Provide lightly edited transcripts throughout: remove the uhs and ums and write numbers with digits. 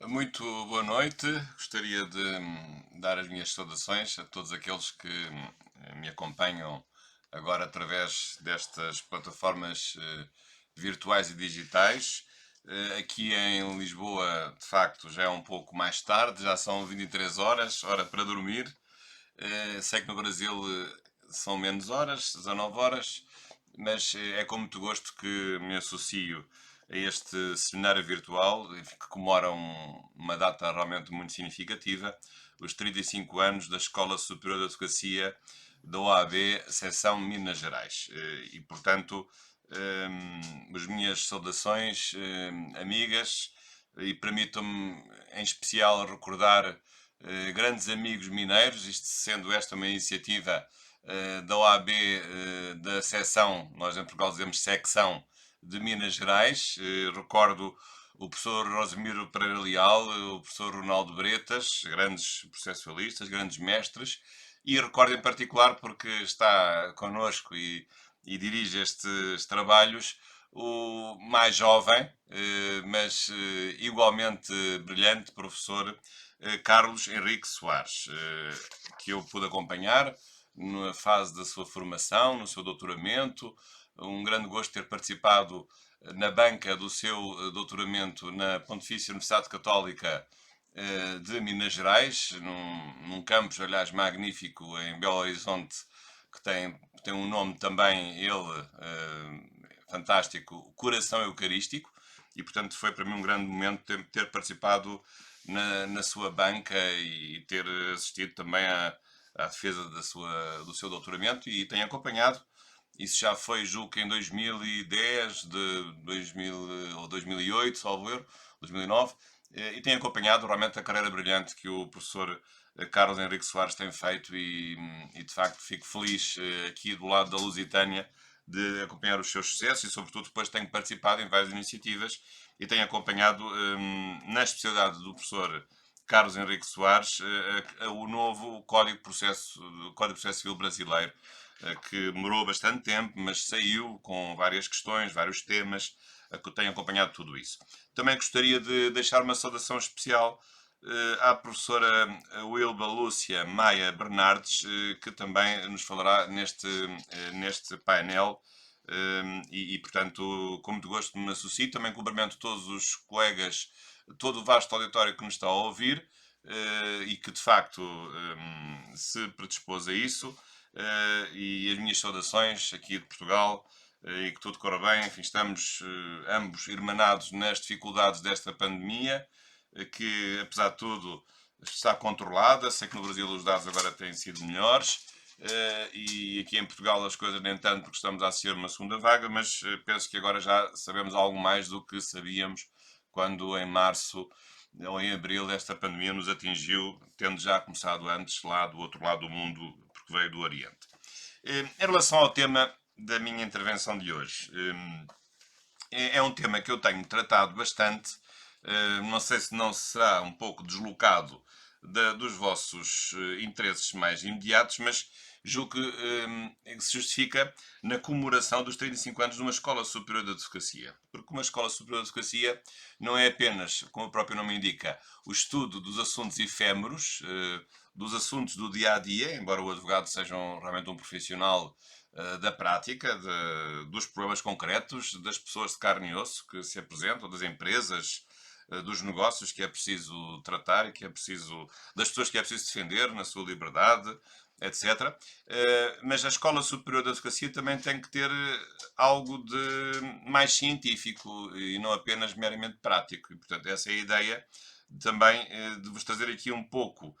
Muito boa noite. Gostaria de dar as minhas saudações a todos aqueles que me acompanham agora através destas plataformas virtuais e digitais. Aqui em Lisboa, de facto, já é um pouco mais tarde, já são 23 horas, hora para dormir. Sei que no Brasil são menos horas, 19 horas, mas é com muito gosto que me associo a este seminário virtual que comemora uma data realmente muito significativa, os 35 anos da Escola Superior de Advocacia da OAB, seção Minas Gerais. E, portanto, as minhas saudações amigas e permitam-me em especial recordar grandes amigos mineiros, isto sendo esta uma iniciativa da OAB, da seção, nós em Portugal dizemos secção, de Minas Gerais. Recordo o professor Rosemiro Pereira Leal, o professor Ronaldo Bretas, grandes processualistas, grandes mestres, e recordo em particular porque está connosco e dirige estes trabalhos o mais jovem, mas igualmente brilhante professor Carlos Henrique Soares, que eu pude acompanhar na fase da sua formação, no seu doutoramento. Um grande gosto ter participado na banca do seu doutoramento na Pontifícia Universidade Católica de Minas Gerais, num campus, aliás, magnífico em Belo Horizonte, que tem um nome também, ele, fantástico, Coração Eucarístico, e portanto foi para mim um grande momento ter participado na sua banca e ter assistido também à defesa do seu doutoramento e tenho acompanhado. Isso já foi, julgo que em 2010, de 2000 ou 2008, salvo erro, 2009, e tenho acompanhado realmente a carreira brilhante que o professor Carlos Henrique Soares tem feito e de facto fico feliz aqui do lado da Lusitânia de acompanhar os seus sucessos e sobretudo depois tenho participado em várias iniciativas e tenho acompanhado na especialidade do professor Carlos Henrique Soares o novo Código de Processo Civil brasileiro, que demorou bastante tempo, mas saiu com várias questões, vários temas, que eu tenho acompanhado tudo isso. Também gostaria de deixar uma saudação especial à professora Wilba Lúcia Maia Bernardes, que também nos falará neste painel. Portanto, com muito gosto me associo. Também cumprimento todos os colegas, todo o vasto auditório que nos está a ouvir e que de facto se predispôs a isso. E as minhas saudações aqui de Portugal e que tudo corra bem. Enfim, estamos ambos irmanados nas dificuldades desta pandemia, que apesar de tudo está controlada. Sei que no Brasil os dados agora têm sido melhores. E aqui em Portugal as coisas nem tanto porque estamos a assistir uma segunda vaga, mas penso que agora já sabemos algo mais do que sabíamos quando em março ou em abril esta pandemia nos atingiu, tendo já começado antes lá do outro lado do mundo, porque veio do Oriente. Em relação ao tema da minha intervenção de hoje, é um tema que eu tenho tratado bastante. Não sei se não será um pouco deslocado dos vossos interesses mais imediatos, mas julgo que se justifica na comemoração dos 35 anos de uma Escola Superior de Advocacia. Porque uma Escola Superior de Advocacia não é apenas, como o próprio nome indica, o estudo dos assuntos efêmeros, dos assuntos do dia a dia, embora o advogado seja realmente um profissional da prática, dos problemas concretos, das pessoas de carne e osso que se apresentam, das empresas, dos negócios que é preciso tratar e que é preciso, das pessoas que é preciso defender na sua liberdade, etc. Mas a Escola Superior de Advocacia também tem que ter algo de mais científico e não apenas meramente prático. E, portanto, essa é a ideia também de vos trazer aqui um pouco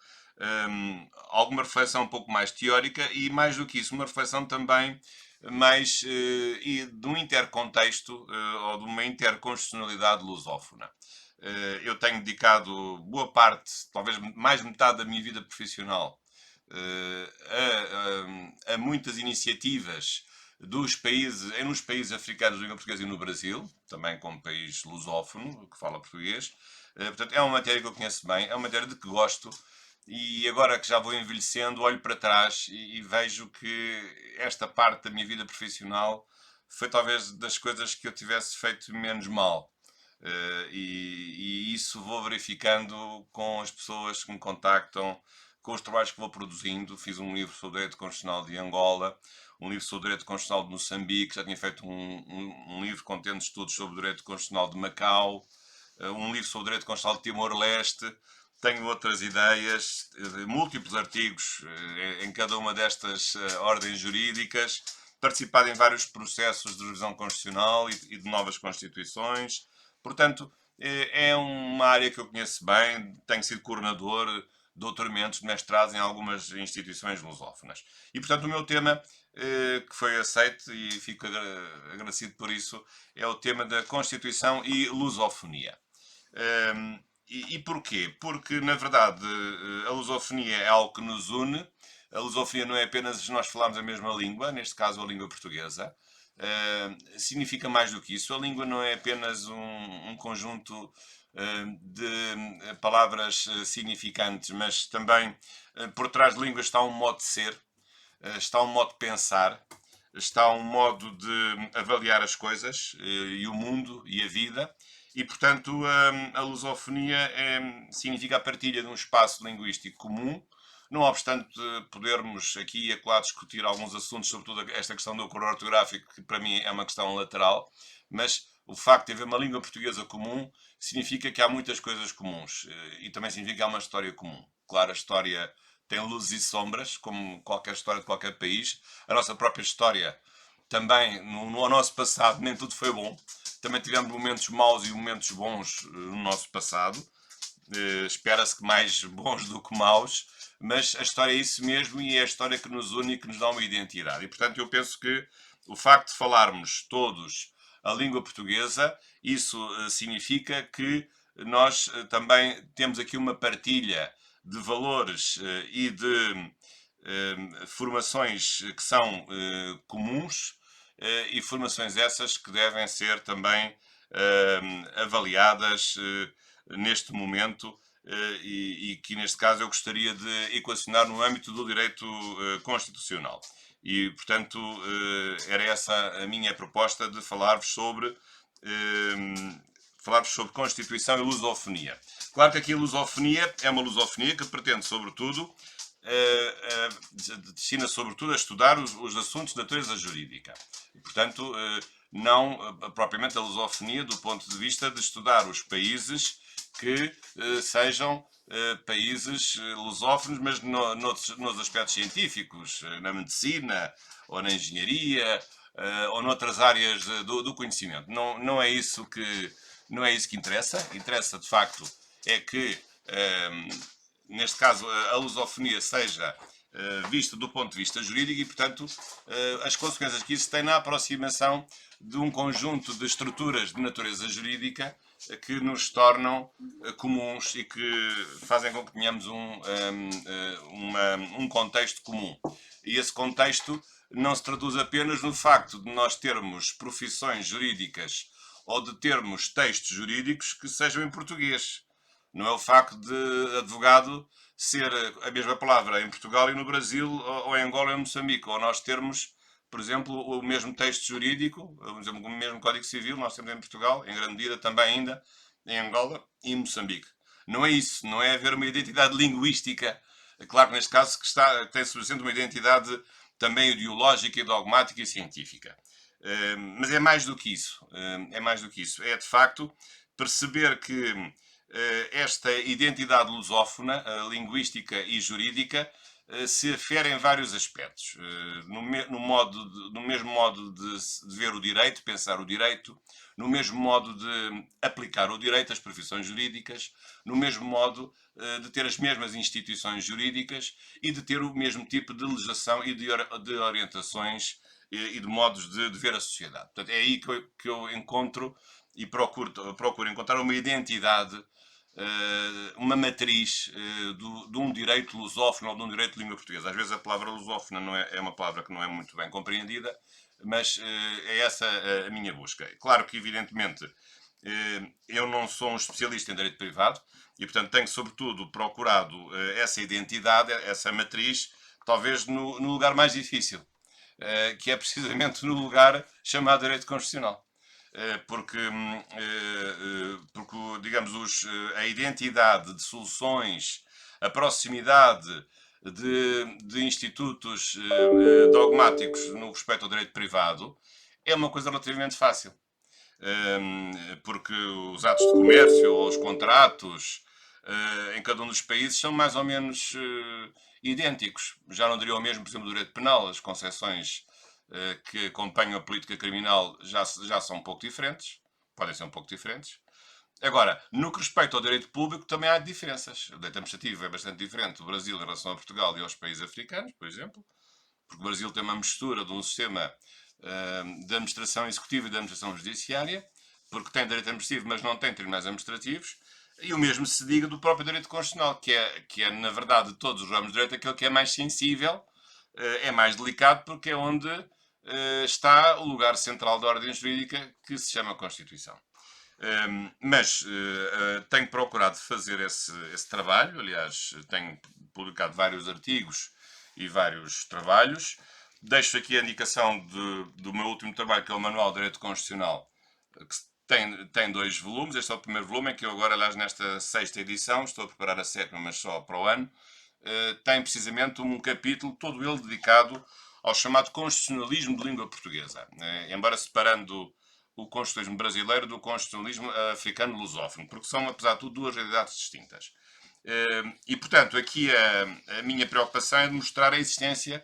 alguma reflexão um pouco mais teórica e, mais do que isso, uma reflexão também mais de um intercontexto ou de uma interconstitucionalidade lusófona. Eu tenho dedicado boa parte, talvez mais metade da minha vida profissional a muitas iniciativas dos países, nos países africanos de língua portuguesa e no Brasil, também como país lusófono, que fala português. Portanto, é uma matéria que eu conheço bem, é uma matéria de que gosto e agora que já vou envelhecendo, olho para trás e vejo que esta parte da minha vida profissional foi talvez das coisas que eu tivesse feito menos mal. e isso vou verificando com as pessoas que me contactam, com os trabalhos que vou produzindo. Fiz um livro sobre direito constitucional de Angola, um livro sobre direito constitucional de Moçambique, já tinha feito um livro contendo estudos sobre direito constitucional de Macau, um livro sobre direito constitucional de Timor-Leste. Tenho outras ideias, múltiplos artigos em cada uma destas ordens jurídicas, participado em vários processos de revisão constitucional e de novas constituições. Portanto, é uma área que eu conheço bem, tenho sido coordenador de doutoramentos, de mestrados em algumas instituições lusófonas. E, portanto, o meu tema, que foi aceito e fico agradecido por isso, é o tema da Constituição e lusofonia. E porquê? Porque, na verdade, a lusofonia é algo que nos une. A lusofonia não é apenas nós falarmos a mesma língua, neste caso a língua portuguesa. Significa mais do que isso. A língua não é apenas um conjunto de palavras significantes, mas também por trás de língua está um modo de ser, está um modo de pensar, está um modo de avaliar as coisas e o mundo e a vida. E, portanto, a lusofonia significa a partilha de um espaço linguístico comum, não obstante podermos aqui e acolá discutir alguns assuntos, sobretudo esta questão do corretor ortográfico, que para mim é uma questão lateral, mas o facto de haver uma língua portuguesa comum significa que há muitas coisas comuns e também significa que há uma história comum. Claro, a história tem luzes e sombras, como qualquer história de qualquer país. A nossa própria história também, no nosso passado, nem tudo foi bom. Também tivemos momentos maus e momentos bons no nosso passado. Espera-se que mais bons do que maus, mas a história é isso mesmo e é a história que nos une e que nos dá uma identidade. E, portanto, eu penso que o facto de falarmos todos a língua portuguesa, isso significa que nós também temos aqui uma partilha de valores e de formações que são comuns e formações essas que devem ser também avaliadas neste momento e que neste caso eu gostaria de equacionar no âmbito do direito constitucional. E, portanto, era essa a minha proposta de falar-vos sobre Constituição e lusofonia. Claro que aqui a lusofonia é uma lusofonia que pretende, sobretudo, destina sobretudo a estudar os assuntos de natureza jurídica. E, portanto, não propriamente a lusofonia do ponto de vista de estudar os países que sejam países lusófonos, mas nos aspectos científicos, na medicina, ou na engenharia, ou noutras áreas do conhecimento. Não é isso que interessa. Interessa, de facto, é que neste caso, a lusofonia seja vista do ponto de vista jurídico e, portanto, as consequências que isso tem na aproximação de um conjunto de estruturas de natureza jurídica que nos tornam comuns e que fazem com que tenhamos um contexto comum. E esse contexto não se traduz apenas no facto de nós termos profissões jurídicas ou de termos textos jurídicos que sejam em português. Não é o facto de advogado ser a mesma palavra em Portugal e no Brasil, ou em Angola ou em Moçambique, ou nós termos, por exemplo, o mesmo texto jurídico, por exemplo, o mesmo Código Civil, nós temos em Portugal, em grande medida também ainda em Angola e em Moçambique. Não é isso, não é haver uma identidade linguística, claro que neste caso tem subjacente uma identidade também ideológica, e dogmática e científica. Mas é mais do que isso, é de facto perceber que esta identidade lusófona, linguística e jurídica, se afere em vários aspectos. No mesmo modo de ver o direito, pensar o direito, no mesmo modo de aplicar o direito às profissões jurídicas, no mesmo modo de ter as mesmas instituições jurídicas e de ter o mesmo tipo de legislação e de orientações e de modos de ver a sociedade. Portanto, é aí que eu encontro e procuro encontrar uma identidade, uma matriz de um direito lusófono ou de um direito de língua portuguesa. Às vezes a palavra lusófona é uma palavra que não é muito bem compreendida, mas é essa a minha busca. Claro que, evidentemente, eu não sou um especialista em direito privado e, portanto, tenho, sobretudo, procurado essa identidade, essa matriz, talvez no lugar mais difícil, que é precisamente no lugar chamado direito constitucional. porque digamos, a identidade de soluções, a proximidade de institutos dogmáticos no respeito ao direito privado é uma coisa relativamente fácil. Porque os atos de comércio ou os contratos em cada um dos países são mais ou menos idênticos. Já não diria o mesmo, por exemplo, do direito penal, as concepções que acompanham a política criminal já são um pouco diferentes, podem ser um pouco diferentes. Agora, no que respeita ao direito público, também há diferenças. O direito administrativo é bastante diferente do Brasil em relação a Portugal e aos países africanos, por exemplo, porque o Brasil tem uma mistura de um sistema de administração executiva e de administração judiciária, porque tem direito administrativo, mas não tem tribunais administrativos, e o mesmo se diga do próprio direito constitucional, que é na verdade, de todos os ramos de direito, aquele que é mais sensível, é mais delicado, porque é onde está o lugar central da ordem jurídica, que se chama Constituição. Mas tenho procurado fazer esse trabalho, aliás, tenho publicado vários artigos e vários trabalhos. Deixo aqui a indicação do meu último trabalho, que é o Manual de Direito Constitucional, que tem 2 volumes. Este é o primeiro volume, em que eu agora, aliás, nesta 6ª edição, estou a preparar a 7ª, mas só para o ano, tem precisamente um capítulo, todo ele dedicado ao chamado constitucionalismo de língua portuguesa. Embora separando o constitucionalismo brasileiro do constitucionalismo africano lusófono, porque são, apesar de tudo, 2 realidades distintas. E, portanto, aqui a minha preocupação é de mostrar a existência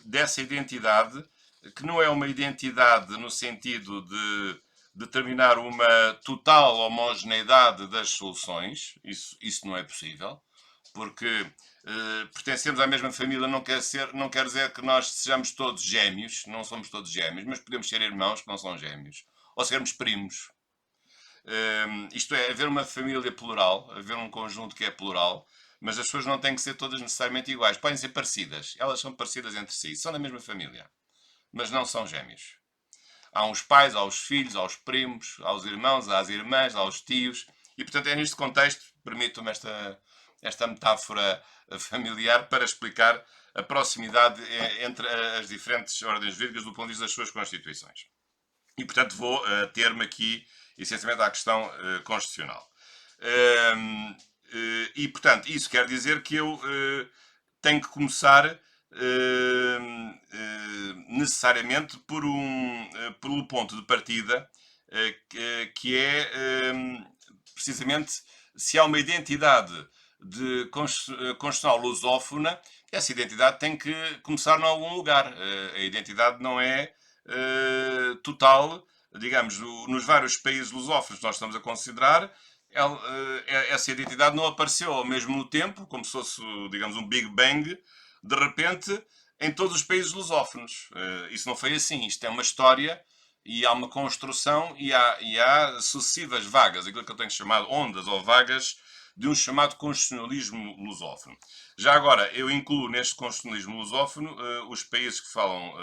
dessa identidade, que não é uma identidade no sentido de determinar uma total homogeneidade das soluções, isso não é possível, porque pertencemos à mesma família não quer dizer que nós sejamos todos gêmeos, não somos todos gêmeos, mas podemos ser irmãos que não são gêmeos, ou sermos primos. Isto é, haver uma família plural, haver um conjunto que é plural, mas as pessoas não têm que ser todas necessariamente iguais. Podem ser parecidas, elas são parecidas entre si, são da mesma família, mas não são gêmeos. Há uns pais, há os filhos, há os primos, há os irmãos, há as irmãs, há os tios, e portanto é neste contexto, permitam-me esta metáfora familiar para explicar a proximidade entre as diferentes ordens jurídicas do ponto de vista das suas constituições. E portanto vou ter-me aqui essencialmente à questão constitucional. E portanto isso quer dizer que eu tenho que começar necessariamente pelo ponto de partida que é precisamente se há uma identidade constitucional lusófona, essa identidade tem que começar em algum lugar. A identidade não é total, digamos, nos vários países lusófonos que nós estamos a considerar, essa identidade não apareceu ao mesmo tempo, como se fosse, digamos, um Big Bang, de repente, em todos os países lusófonos. Isso não foi assim. Isto é uma história e há uma construção e há sucessivas vagas, aquilo que eu tenho chamado ondas ou vagas de um chamado constitucionalismo lusófono. Já agora, eu incluo neste constitucionalismo lusófono os países que falam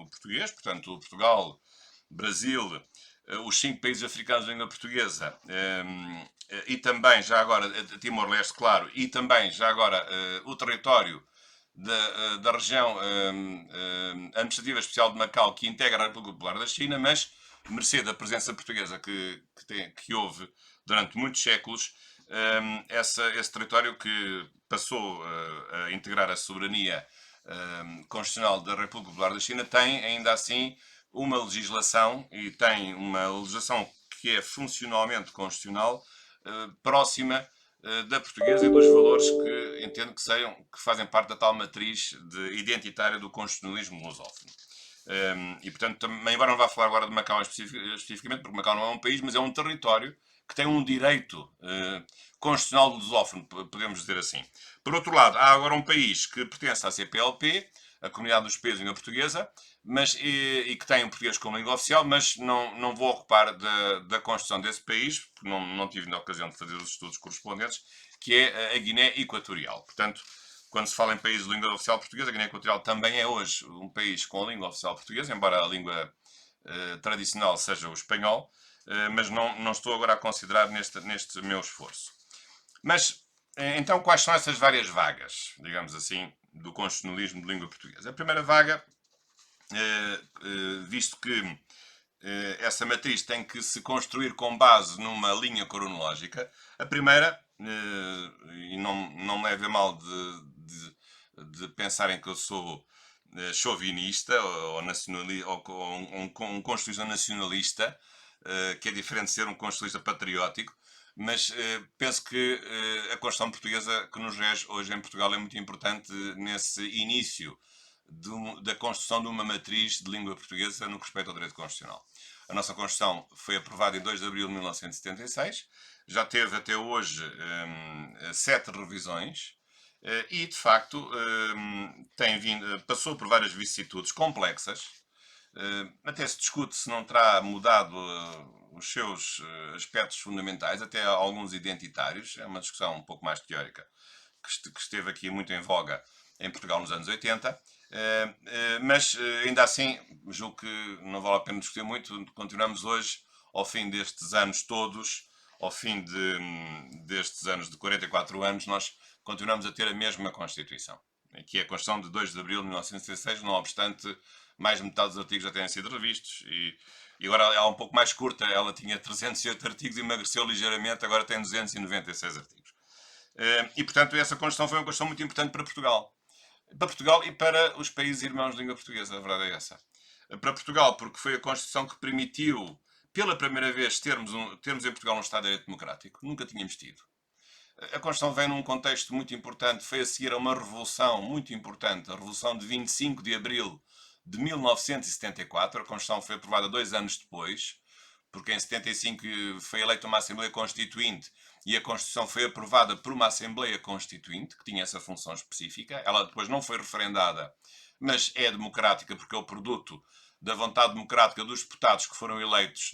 o português, portanto, Portugal, Brasil, os 5 países africanos de língua portuguesa e também, já agora, Timor-Leste, claro, e também, já agora, o território da região administrativa especial de Macau, que integra a República Popular da China, mas, mercê da presença portuguesa que houve durante muitos séculos, esse território que passou a integrar a soberania constitucional da República Popular da China tem, ainda assim, uma legislação, e tem uma legislação que é funcionalmente constitucional, próxima da portuguesa e dos valores que entendo que fazem parte da tal matriz identitária do constitucionalismo lusófono. E, portanto, também, embora não vá falar agora de Macau especificamente, porque Macau não é um país, mas é um território que tem um direito constitucional lusófono, podemos dizer assim. Por outro lado, há agora um país que pertence à CPLP, a Comunidade dos Países de Língua Portuguesa, e que tem o português como língua oficial, mas não vou ocupar da Constituição desse país, porque não tive a ocasião de fazer os estudos correspondentes, que é a Guiné Equatorial. Portanto, quando se fala em países de língua oficial portuguesa, a Guiné Equatorial também é hoje um país com a língua oficial portuguesa, embora a língua tradicional seja o espanhol, mas não estou agora a considerar neste meu esforço. Mas, então, quais são essas várias vagas, digamos assim, do constitucionalismo de língua portuguesa? A primeira vaga, visto que essa matriz tem que se construir com base numa linha cronológica. A primeira, e não me leve a mal de pensarem que eu sou chauvinista ou, um constitucional nacionalista, que é diferente de ser um constitucionalista patriótico, mas penso que a Constituição Portuguesa que nos rege hoje em Portugal é muito importante nesse início da construção de uma matriz de língua portuguesa no que respeita ao direito constitucional. A nossa Constituição foi aprovada em 2 de abril de 1976, já teve até hoje 7 revisões e, de facto, passou por várias vicissitudes complexas. Até se discute se não terá mudado os seus aspectos fundamentais, até alguns identitários. É uma discussão um pouco mais teórica que esteve aqui muito em voga em Portugal nos anos 80. Mas ainda assim, julgo que não vale a pena discutir muito. Continuamos hoje, ao fim destes anos todos, ao fim destes anos de 44 anos, nós continuamos a ter a mesma Constituição, que é a Constituição de 2 de abril de 1966, não obstante mais de metade dos artigos já tenham sido revistos e agora ela é um pouco mais curta, ela tinha 308 artigos e emagreceu ligeiramente, agora tem 296 artigos. E portanto essa Constituição foi uma Constituição muito importante para Portugal e para os países irmãos de língua portuguesa, a verdade é essa. Para Portugal, porque foi a Constituição que permitiu, pela primeira vez, termos em Portugal um Estado de Direito Democrático. Nunca tínhamos tido. A Constituição vem num contexto muito importante, foi a seguir a uma revolução muito importante, a Revolução de 25 de Abril de 1974. A Constituição foi aprovada 2 anos depois, porque em 75 foi eleita uma Assembleia Constituinte e a Constituição foi aprovada por uma Assembleia Constituinte, que tinha essa função específica. Ela depois não foi referendada, mas é democrática porque é o produto da vontade democrática dos deputados que foram eleitos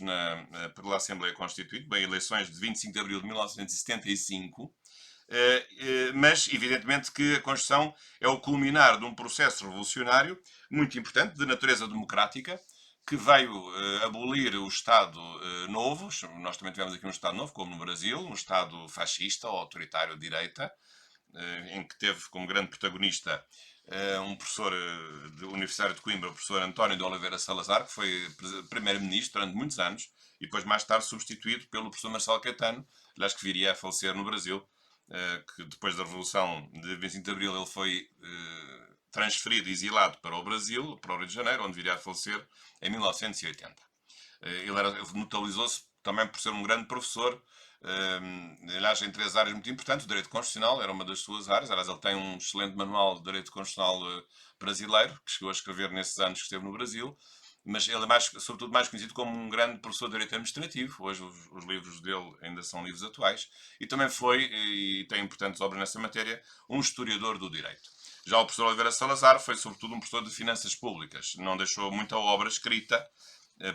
pela Assembleia Constituinte, bem, eleições de 25 de abril de 1975. Mas, evidentemente, que a Constituição é o culminar de um processo revolucionário muito importante, de natureza democrática, que veio abolir o Estado novo. Nós também tivemos aqui um Estado novo, como no Brasil, um Estado fascista ou autoritário de direita, em que teve como grande protagonista um professor universitário de Coimbra, o professor António de Oliveira Salazar, que foi primeiro-ministro durante muitos anos e depois mais tarde substituído pelo professor Marcelo Caetano, aliás, que viria a falecer no Brasil, que depois da Revolução de 25 de Abril ele foi transferido, exilado para o Brasil, para o Rio de Janeiro, onde viria a falecer em 1980. Ele notabilizou-se também por ser um grande professor, aliás, em 3 áreas muito importantes. O direito constitucional era uma das suas áreas. Aliás, ele tem um excelente manual de direito constitucional brasileiro, que chegou a escrever nesses anos que esteve no Brasil. Mas ele é, sobretudo, mais conhecido como um grande professor de direito administrativo. Hoje os livros dele ainda são livros atuais. E também foi, e tem importantes obras nessa matéria, um historiador do direito. Já o professor Oliveira Salazar foi, sobretudo, um professor de finanças públicas. Não deixou muita obra escrita,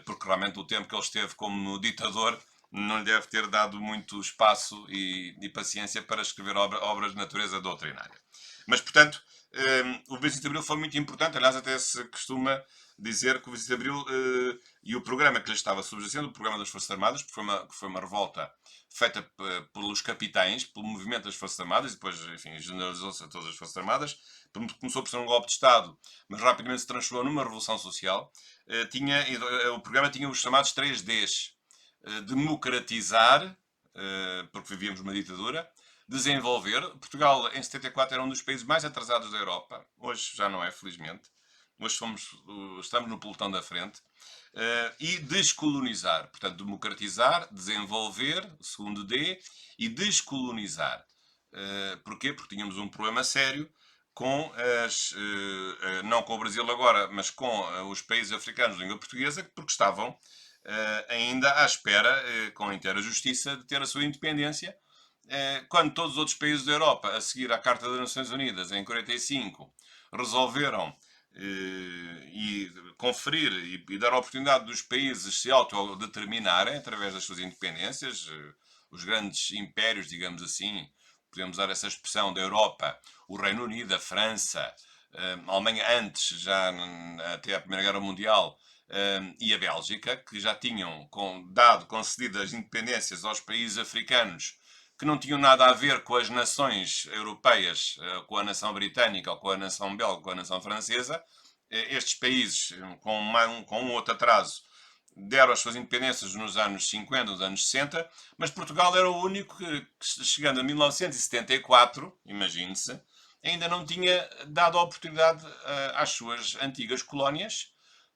porque realmente o tempo que ele esteve como ditador não lhe deve ter dado muito espaço e paciência para escrever obras de natureza doutrinária. Mas, portanto, o 25 de Abril foi muito importante. Aliás, até se costuma dizer que o 25 de Abril e o programa que lhe estava subjacendo, o programa das Forças Armadas, que foi uma revolta feita pelos capitães, pelo movimento das Forças Armadas, e depois, enfim, generalizou-se a todas as Forças Armadas. Começou por ser um golpe de Estado, mas rapidamente se transformou numa revolução social. O programa tinha os chamados 3Ds. Democratizar, porque vivíamos uma ditadura, desenvolver. Portugal, em 74, era um dos países mais atrasados da Europa. Hoje já não é, felizmente. Hoje estamos no pelotão da frente. E descolonizar. Portanto, democratizar, desenvolver, segundo D, e descolonizar. Porquê? Porque tínhamos um problema sério com não com o Brasil agora, mas com os países africanos de língua portuguesa, porque estavam ainda à espera, com inteira justiça, de ter a sua independência, quando todos os outros países da Europa, a seguir à Carta das Nações Unidas, em 45, resolveram e conferir e dar a oportunidade dos países se autodeterminarem através das suas independências, os grandes impérios, digamos assim, podemos usar essa expressão, da Europa, o Reino Unido, a França, a Alemanha antes, já até a Primeira Guerra Mundial, e a Bélgica, que já tinham concedido as independências aos países africanos que não tinham nada a ver com as nações europeias, com a nação britânica, ou com a nação belga, ou com a nação francesa. Estes países, com um outro atraso, deram as suas independências nos anos 50, nos anos 60, mas Portugal era o único que chegando a 1974, imagine-se, ainda não tinha dado a oportunidade às suas antigas colónias,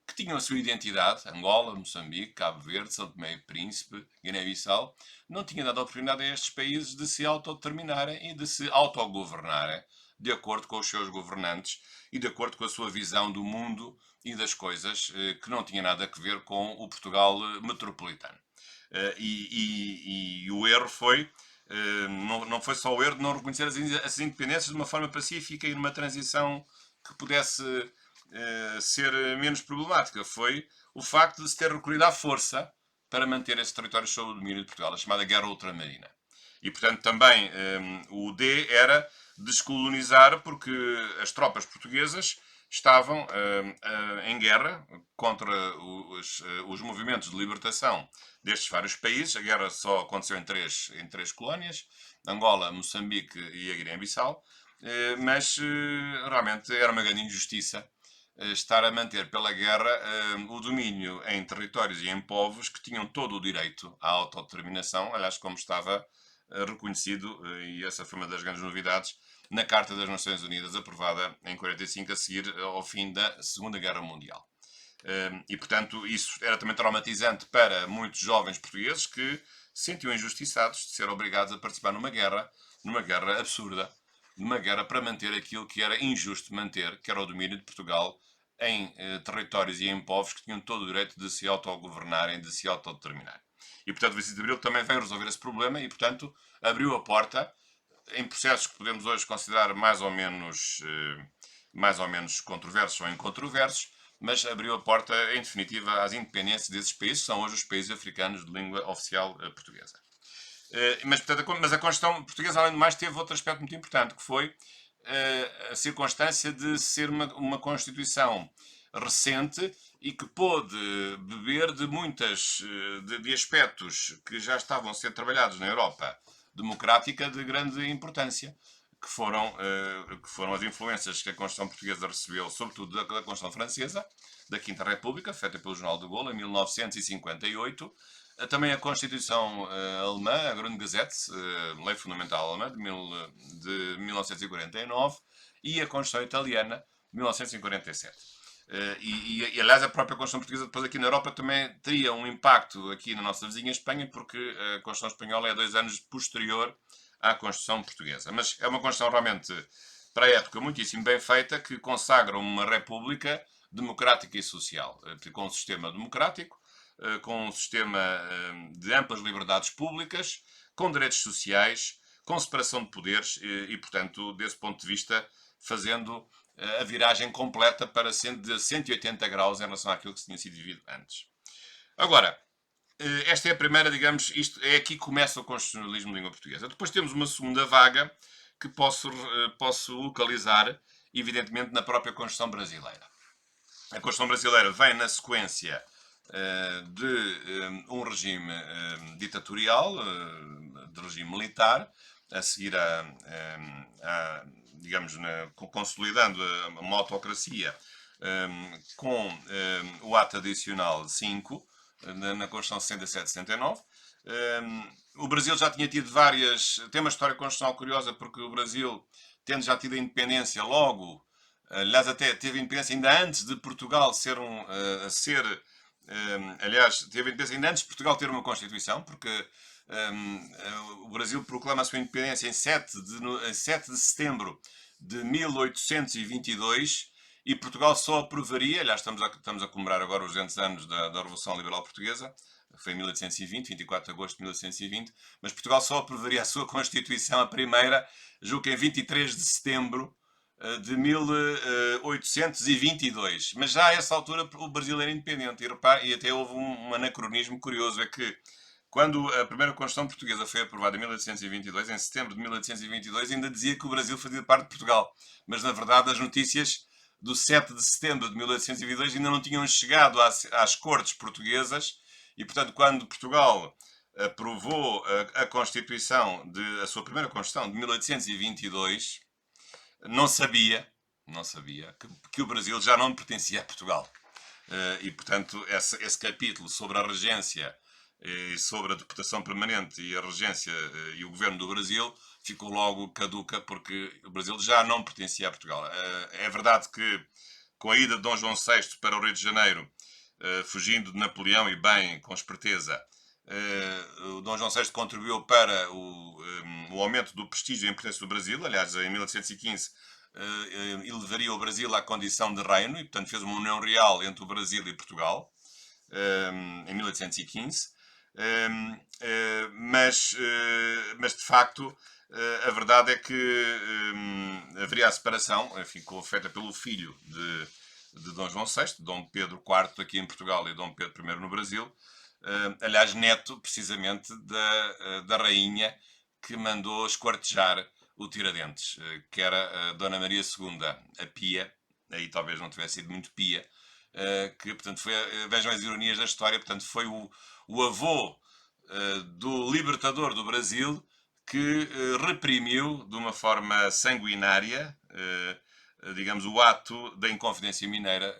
que tinham a sua identidade, Angola, Moçambique, Cabo Verde, São Tomé e Príncipe, Guiné-Bissau, não tinha dado a oportunidade a estes países de se autodeterminarem e de se autogovernarem, de acordo com os seus governantes e de acordo com a sua visão do mundo e das coisas, que não tinha nada a ver com o Portugal metropolitano. E o erro foi, não foi só o erro de não reconhecer as independências de uma forma pacífica e numa transição que pudesse ser menos problemática, foi o facto de se ter recorrido à força para manter esse território sob o domínio de Portugal, a chamada Guerra Ultramarina. E, portanto, também o D era descolonizar, porque as tropas portuguesas estavam em guerra contra os movimentos de libertação destes vários países. A guerra só aconteceu em três colónias, Angola, Moçambique e a Guiné-Bissau, mas realmente era uma grande injustiça estar a manter pela guerra o domínio em territórios e em povos que tinham todo o direito à autodeterminação, aliás, como estava reconhecido, e essa foi uma das grandes novidades, na Carta das Nações Unidas, aprovada em 45, a seguir ao fim da Segunda Guerra Mundial. E, portanto, isso era também traumatizante para muitos jovens portugueses que se sentiam injustiçados de ser obrigados a participar numa guerra absurda, numa guerra para manter aquilo que era injusto manter, que era o domínio de Portugal em territórios e em povos que tinham todo o direito de se autogovernarem, de se autodeterminarem. E, portanto, o 25 de Abril também veio resolver esse problema e, portanto, abriu a porta em processos que podemos hoje considerar mais ou menos controversos ou incontroversos, mas abriu a porta, em definitiva, às independências desses países, que são hoje os países africanos de língua oficial portuguesa. Mas a Constituição Portuguesa, além do mais, teve outro aspecto muito importante, que foi a circunstância de ser uma Constituição recente e que pôde beber de muitas de aspectos que já estavam a ser trabalhados na Europa democrática de grande importância, que foram as influências que a Constituição Portuguesa recebeu, sobretudo da Constituição Francesa, da Quinta República, feita pelo Jornal de Gaulle, em 1958, também a Constituição alemã, a Grundgesetz, Lei Fundamental Alemã, de 1949, e a Constituição Italiana, de 1947. Aliás, a própria Constituição Portuguesa, depois aqui na Europa, também teria um impacto aqui na nossa vizinha Espanha, porque a Constituição Espanhola é 2 anos posterior à Constituição Portuguesa. Mas é uma Constituição realmente, para a época, muitíssimo bem feita, que consagra uma república democrática e social, com um sistema democrático, com um sistema de amplas liberdades públicas, com direitos sociais, com separação de poderes e, portanto, desse ponto de vista, fazendo a viragem completa para de 180 graus em relação àquilo que se tinha sido vivido antes. Agora, esta é a primeira, digamos, isto é aqui que começa o constitucionalismo de língua portuguesa. Depois temos uma segunda vaga que posso localizar, evidentemente, na própria Constituição brasileira. A Constituição brasileira vem na sequência de um regime ditatorial, de regime militar, a seguir digamos, consolidando uma autocracia com o ato adicional 5, na Constituição 67-69. O Brasil já tinha tido tem uma história constitucional curiosa, porque o Brasil, tendo já tido a independência logo, aliás, até teve independência ainda antes de Portugal aliás, teve independência ainda antes de Portugal ter uma Constituição, porque o Brasil proclama a sua independência em 7 de setembro de 1822 e Portugal só aprovaria, aliás, estamos a comemorar agora os 200 anos da Revolução Liberal Portuguesa, foi em 1820, 24 de agosto de 1820, mas Portugal só aprovaria a sua Constituição, a primeira, julgo que em 23 de setembro de 1822. Mas já a essa altura o Brasil era independente. E até houve um anacronismo curioso, é que quando a primeira Constituição Portuguesa foi aprovada em 1822, em setembro de 1822, ainda dizia que o Brasil fazia parte de Portugal. Mas, na verdade, as notícias do 7 de setembro de 1822 ainda não tinham chegado às cortes portuguesas e, portanto, quando Portugal aprovou a Constituição, a sua primeira Constituição de 1822, não sabia que o Brasil já não pertencia a Portugal. E, portanto, esse capítulo sobre a regência e sobre a deputação permanente e a regência e o governo do Brasil ficou logo caduca, porque o Brasil já não pertencia a Portugal. É verdade que, com a ida de Dom João VI para o Rio de Janeiro, fugindo de Napoleão e bem, com esperteza, o Dom João VI contribuiu para o aumento do prestígio e a importância do Brasil. Aliás, em 1815 elevaria o Brasil à condição de reino e, portanto, fez uma união real entre o Brasil e Portugal em 1815. Mas de facto a verdade é que haveria a separação, enfim, feita pelo filho de Dom João VI, Dom Pedro IV aqui em Portugal e Dom Pedro I no Brasil, aliás, neto precisamente da rainha que mandou esquartejar o Tiradentes, que era a Dona Maria II, a Pia, aí talvez não tivesse sido muito pia, que, portanto, vejam as ironias da história, portanto, foi o avô do libertador do Brasil que reprimiu de uma forma sanguinária, digamos, o ato da Inconfidência Mineira,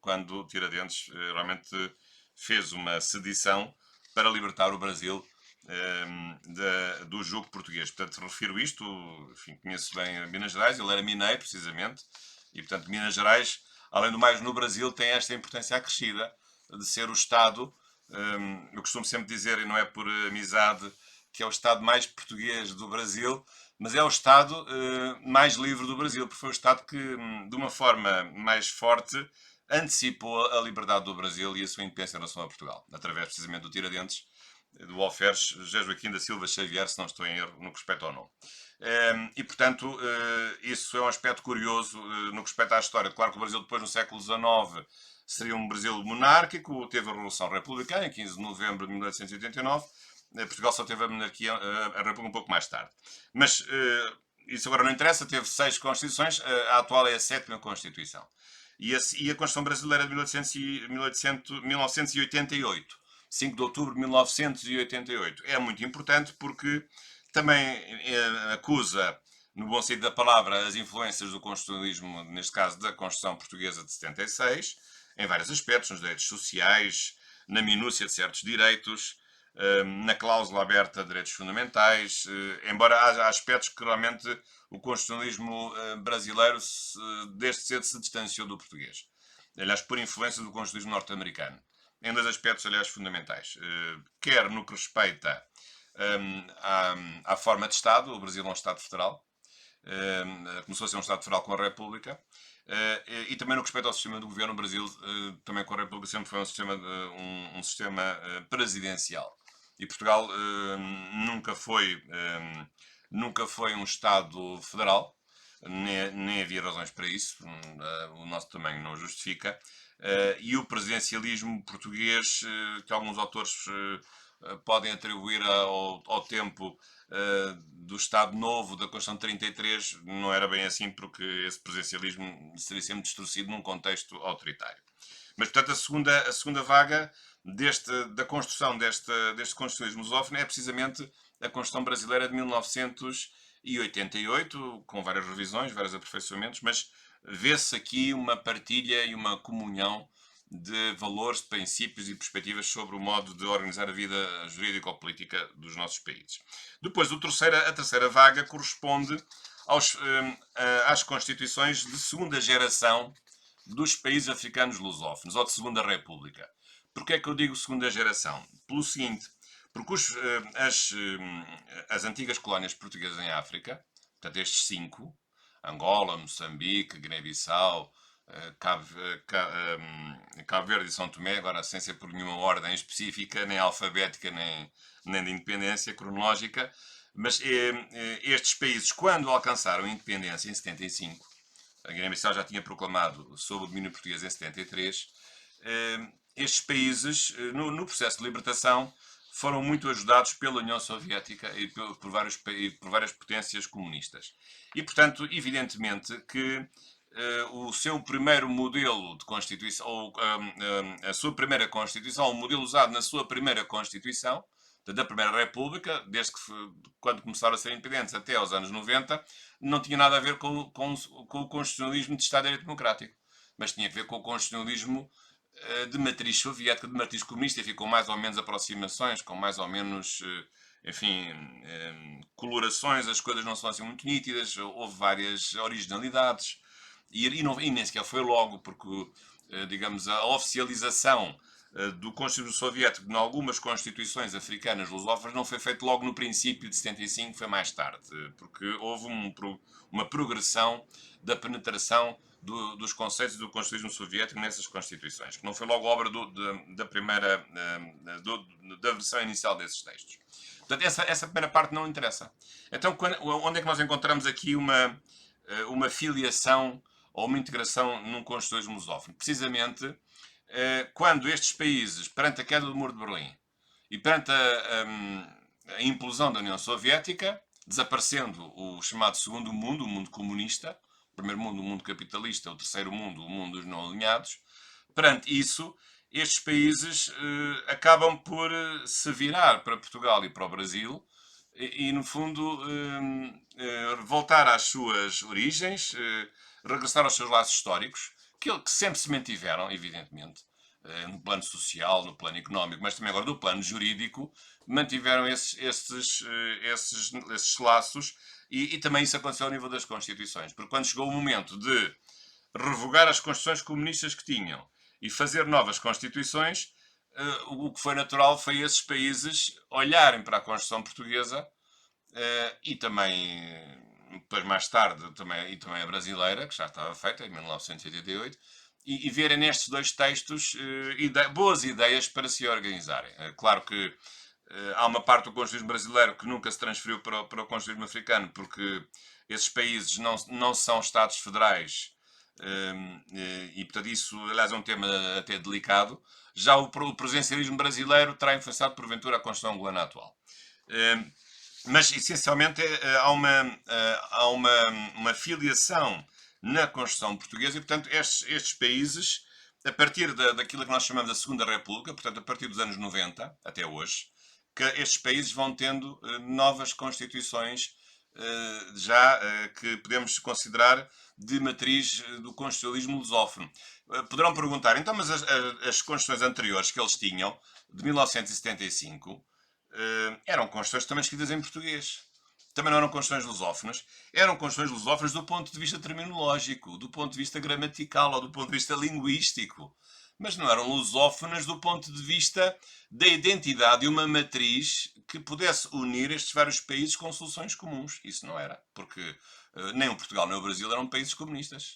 quando Tiradentes realmente fez uma sedição para libertar o Brasil do jugo português. Portanto, refiro isto, enfim, conheço bem Minas Gerais, ele era mineiro, precisamente, e, portanto, Minas Gerais, além do mais, no Brasil, tem esta importância acrescida de ser o Estado, eu costumo sempre dizer, e não é por amizade, que é o Estado mais português do Brasil, mas é o Estado mais livre do Brasil, porque foi o Estado que, de uma forma mais forte, antecipou a liberdade do Brasil e a sua independência em relação a Portugal, através precisamente do Tiradentes, do alferes José Joaquim da Silva Xavier, se não estou em erro, no que respeita ao nome. E, portanto, isso é um aspecto curioso no que respeita à história. Claro que o Brasil, depois, no século XIX, seria um Brasil monárquico, teve a Revolução Republicana, em 15 de novembro de 1889. Portugal só teve a monarquia, a República, um pouco mais tarde. Mas isso agora não interessa, teve 6 constituições, a atual é a 7ª Constituição. E a Constituição Brasileira de 1988, 5 de outubro de 1988. É muito importante porque também acusa, no bom sentido da palavra, as influências do constitucionalismo, neste caso da Constituição Portuguesa de 76, em vários aspectos, nos direitos sociais, na minúcia de certos direitos, na cláusula aberta de direitos fundamentais, embora haja aspectos que realmente o constitucionalismo brasileiro desde cedo se distanciou do português. Aliás, por influência do constitucionalismo norte-americano. Em 2 aspectos, aliás, fundamentais. Quer no que respeita à forma de Estado, o Brasil é um Estado federal, começou a ser um Estado federal com a República, e também no que respeita ao sistema do governo, o Brasil, também com a República, sempre foi um sistema presidencial. E Portugal nunca foi um Estado federal, nem havia razões para isso, o nosso tamanho não justifica, e o presidencialismo português, que alguns autores podem atribuir ao tempo do Estado Novo, da Constituição de 33, não era bem assim, porque esse presidencialismo seria sempre distorcido num contexto autoritário. Mas, portanto, a segunda vaga da construção deste constitucionalismo lusófono é precisamente a Constituição Brasileira de 1988, com várias revisões, vários aperfeiçoamentos, mas vê-se aqui uma partilha e uma comunhão de valores, de princípios e perspectivas sobre o modo de organizar a vida jurídico-política dos nossos países. Depois, a terceira vaga corresponde às constituições de segunda geração dos países africanos lusófonos, ou de Segunda República. Porquê é que eu digo segunda geração? Pelo seguinte, porque as antigas colónias portuguesas em África, portanto estes 5, Angola, Moçambique, Guiné-Bissau, Cabo Verde e São Tomé, agora sem ser por nenhuma ordem específica, nem alfabética, nem de independência cronológica, mas estes países, quando alcançaram a independência em 75, a Guiné-Bissau já tinha proclamado sob o domínio português em 73, estes países, no processo de libertação, foram muito ajudados pela União Soviética e por várias potências comunistas. E, portanto, evidentemente que o seu primeiro modelo de Constituição, ou a sua primeira Constituição, o modelo usado na sua primeira Constituição, da Primeira República, desde que quando começaram a ser independentes até aos anos 90, não tinha nada a ver com o constitucionalismo de Estado de Direito Democrático, mas tinha a ver com o constitucionalismo de matriz soviética, de matriz comunista, e ficou mais ou menos aproximações, com mais ou menos, enfim, colorações, as coisas não são assim muito nítidas, houve várias originalidades, e nem sequer foi logo, porque, digamos, a oficialização do constitucionalismo soviético em algumas constituições africanas lusófonas não foi feito logo no princípio de 75, foi mais tarde, porque houve uma progressão da penetração dos conceitos do constitucionalismo soviético nessas constituições, que não foi logo obra da primeira, da versão inicial desses textos. Portanto, essa primeira parte não interessa. Então, onde é que nós encontramos aqui uma filiação ou uma integração num constitucionalismo lusófono? Precisamente quando estes países, perante a queda do Muro de Berlim e perante a implosão da União Soviética, desaparecendo o chamado segundo mundo, o mundo comunista, o primeiro mundo, o mundo capitalista, o terceiro mundo, o mundo dos não alinhados, perante isso, estes países acabam por se virar para Portugal e para o Brasil e no fundo, voltar às suas origens, regressar aos seus laços históricos, que sempre se mantiveram, evidentemente, no plano social, no plano económico, mas também agora no plano jurídico, mantiveram esses laços e também isso aconteceu ao nível das constituições. Porque quando chegou o momento de revogar as constituições comunistas que tinham e fazer novas constituições, o que foi natural foi esses países olharem para a Constituição portuguesa e também, depois mais tarde, também a brasileira, que já estava feita em 1988, e verem nestes dois textos boas ideias para se organizarem. Claro que há uma parte do constitucionalismo brasileiro que nunca se transferiu para o constitucionalismo africano, porque esses países não são Estados federais e, portanto, isso, aliás, é um tema até delicado. Já o presidencialismo brasileiro terá influenciado, porventura, a Constituição angolana atual. Mas, essencialmente, há uma filiação na Constituição portuguesa e, portanto, estes países, a partir daquilo que nós chamamos de Segunda República, portanto, a partir dos anos 90 até hoje, que estes países vão tendo novas constituições já que podemos considerar de matriz do constitucionalismo lusófono. Poderão perguntar, então, mas as constituições anteriores que eles tinham, de 1975, eram constituições também escritas em português. Também não eram constituições lusófonas. Eram constituições lusófonas do ponto de vista terminológico, do ponto de vista gramatical ou do ponto de vista linguístico. Mas não eram lusófonas do ponto de vista da identidade de uma matriz que pudesse unir estes vários países com soluções comuns. Isso não era, porque nem o Portugal nem o Brasil eram países comunistas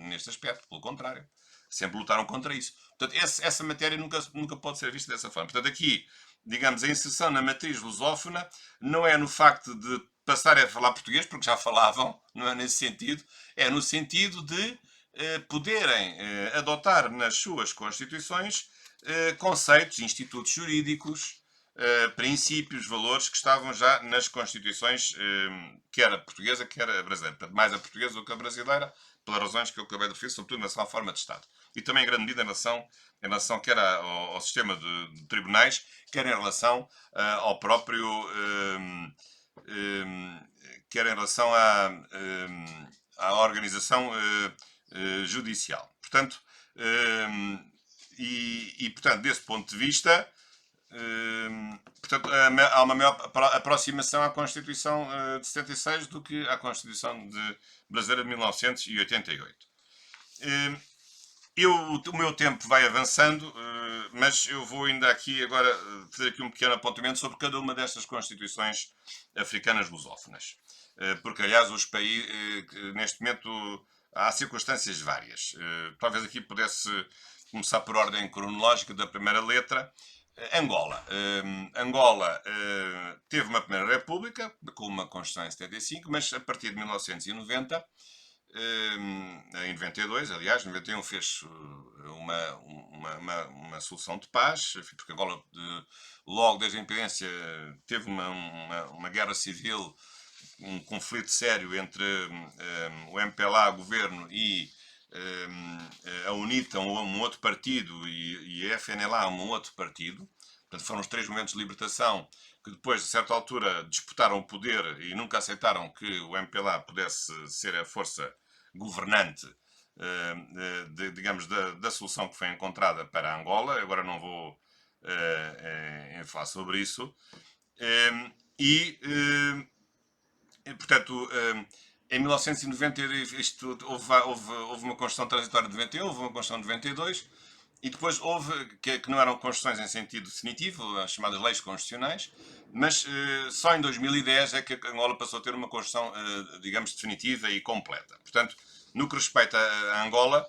neste aspecto, pelo contrário. Sempre lutaram contra isso. Portanto, essa matéria nunca pode ser vista dessa forma. Portanto, aqui, digamos, a inserção na matriz lusófona não é no facto de passarem a falar português, porque já falavam, não é nesse sentido, é no sentido de poderem adotar nas suas constituições conceitos, institutos jurídicos, princípios, valores que estavam já nas constituições, quer a portuguesa, quer a brasileira. Portanto, mais a portuguesa do que a brasileira, pelas razões que eu acabei de referir, sobretudo na sua forma de Estado. E também, em grande medida, em relação quer ao sistema de tribunais, quer em relação ao próprio. Quer em relação à organização judicial. Portanto, portanto, desse ponto de vista, portanto, há uma maior aproximação à Constituição de 76 do que à Constituição brasileira de 1988. O meu tempo vai avançando, mas eu vou ainda aqui agora fazer aqui um pequeno apontamento sobre cada uma destas constituições africanas lusófonas. Porque, aliás, os países, neste momento, há circunstâncias várias. Talvez aqui pudesse começar por ordem cronológica da primeira letra. Angola. Angola teve uma primeira república, com uma Constituição em 75, mas a partir de 1990, em 92, aliás, em 91 fez uma solução de paz, porque Angola, logo desde a independência, teve uma guerra civil, um conflito sério entre o MPLA, governo, e a UNITA, um outro partido, e a FNLA, um outro partido. Portanto, foram os três movimentos de libertação que depois, a certa altura, disputaram o poder e nunca aceitaram que o MPLA pudesse ser a força governante digamos, da solução que foi encontrada para Angola. Agora não vou falar sobre isso. E, portanto, em 1990 houve uma Constituição transitória de 91, houve uma Constituição de 92, e depois houve, que não eram constituições em sentido definitivo, as chamadas leis constitucionais, mas só em 2010 é que Angola passou a ter uma Constituição, digamos, definitiva e completa. Portanto, no que respeita a Angola,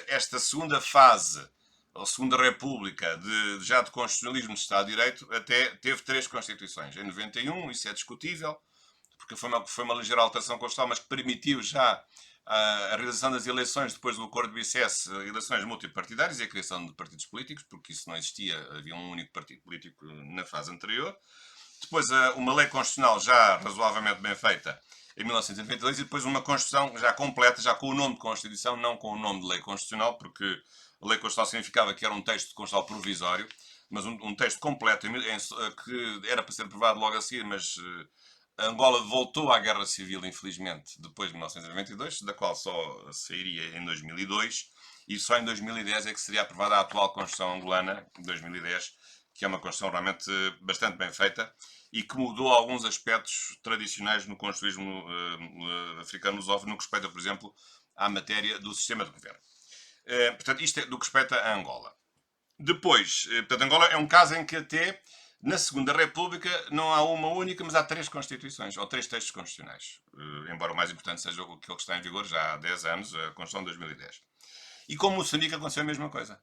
esta segunda fase, ou segunda república, já de constitucionalismo de Estado de Direito, até teve 3 constituições. Em 91, isso é discutível, porque foi uma ligeira alteração constitucional, mas que permitiu já a realização das eleições depois do acordo de Bicesse, eleições multipartidárias e a criação de partidos políticos, porque isso não existia, havia um único partido político na fase anterior. Depois uma lei constitucional já razoavelmente bem feita em 1992 e depois uma Constituição já completa, já com o nome de Constituição, não com o nome de lei constitucional, porque a lei constitucional significava que era um texto constitucional provisório, mas um texto completo que era para ser aprovado logo a seguir, mas Angola voltou à guerra civil, infelizmente, depois de 1992, da qual só sairia em 2002, e só em 2010 é que seria aprovada a atual Constituição angolana, de 2010, que é uma Constituição realmente bastante bem feita e que mudou alguns aspectos tradicionais no constitucionalismo africano lusófono, no que respeita, por exemplo, à matéria do sistema de governo. Portanto, isto é do que respeita a Angola. Depois, portanto, Angola é um caso em que até na Segunda República não há uma única, mas há 3 constituições, ou 3 textos constitucionais. Embora o mais importante seja aquele que está em vigor já há 10 anos, a Constituição de 2010. E com Moçambique aconteceu a mesma coisa.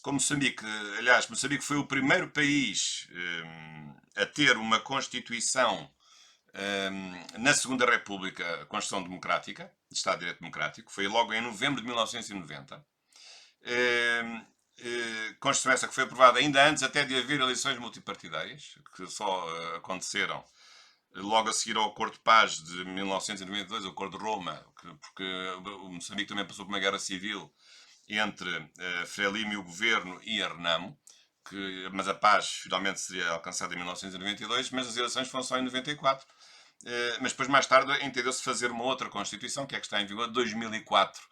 Com Moçambique, aliás, Moçambique foi o primeiro país a ter uma Constituição na Segunda República, a Constituição Democrática, de Estado de Direito Democrático, foi logo em novembro de 1990. Constituição essa que foi aprovada ainda antes até de haver eleições multipartidárias, que só aconteceram logo a seguir ao Acordo de Paz de 1992, o Acordo de Roma, porque o Moçambique também passou por uma guerra civil entre Frelimo e o governo e a Renamo, mas a paz finalmente seria alcançada em 1992, mas as eleições foram só em 94. Mas depois, mais tarde, entendeu-se fazer uma outra Constituição, que é que está em vigor, de 2004,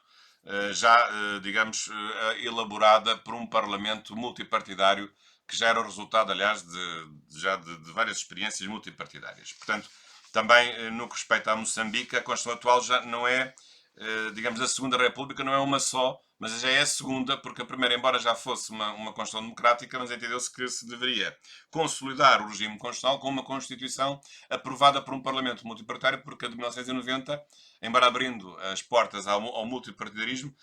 já, digamos, elaborada por um Parlamento multipartidário, que já era o resultado, aliás, de várias experiências multipartidárias. Portanto, também no que respeita a Moçambique, a Constituição atual já não é, digamos, a Segunda República não é uma só, mas já é a segunda, porque a primeira, embora já fosse uma Constituição democrática, mas entendeu-se que se deveria consolidar o regime constitucional com uma Constituição aprovada por um Parlamento multipartidário, porque a de 1990, embora abrindo as portas ao multipartidarismo,